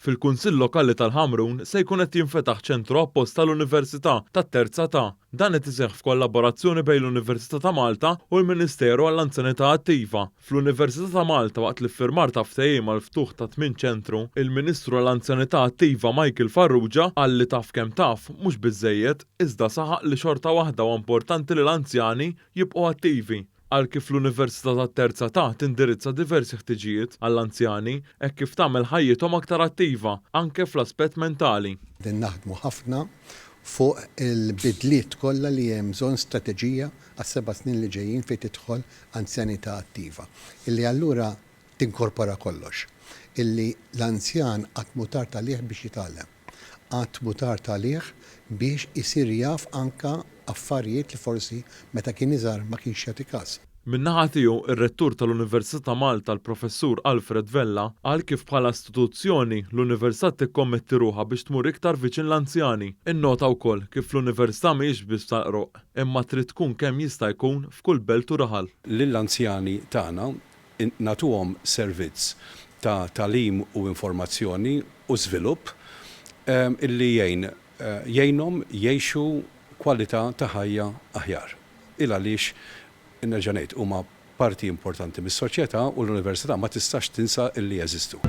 Fil-Kunsill Lokali tal-Ħamrun se jkun qed jinfetaħ ċentru apposta l-Università tat-Terza Ta'. Dan qed iseħħ f'kollaborazzjoni bejn l-Università ta' Malta u l-Ministeru għall-Anzjanità Attiva. Fl-Università ta' Malta waqt l-iffirmar ta' ftehim għal ftuħ ta' 8 ċentru, il-Ministru għall-Anzjanità Attiva Michael Farrugia qal li taf kemm taf mhux biżżejjed iżda saħaq li xorta waħda huwa importanti li l-anzjani jibqgħu attivi. Għal kif l-Università tat-Terza Ta' tindirizza diversi ħtiġijiet għall-anzjani hekk kif tagħmel ħajjithom aktar attiva anke fl-aspett mentali. Din naħdmu ħafna fuq il-bidliet kollha li hemm bżonn strateġija għas-7 snin li ġejjin fejn tidħol anzjanità attiva. Illi allura tinkorpora kollox. Illi l-anzjan qatt mu tard għalih biex jitgħallem. Qatt mu tard għalih biex isir jaf anke affarijiet li forsi meta kien iżgħar ma kienx jagħti każ. Min-naħa tiegħu ir-Rettur tal-Università ta' Malta l-Professur Alfred Vella qal kif bħala istituzzjoni l-Università tikkommetti ruħha biex tmur iktar viċin l-anzjani. Innota wkoll kif l-Università mhijiex biss taqroq, imma trid tkun kemm jista' jkun f'kull belt u raħal. Lill-anzjani tagħna nagħtuhom servizz ta' tagħlim u informazzjoni u żvilupp illi jgħinhom jgħixu kwalità ta' ħajja aħjar. Il għaliex nerġa' ngħid huma parti importanti mis-soċjetà u l-Università ma tistax tinsa illi jeżistu.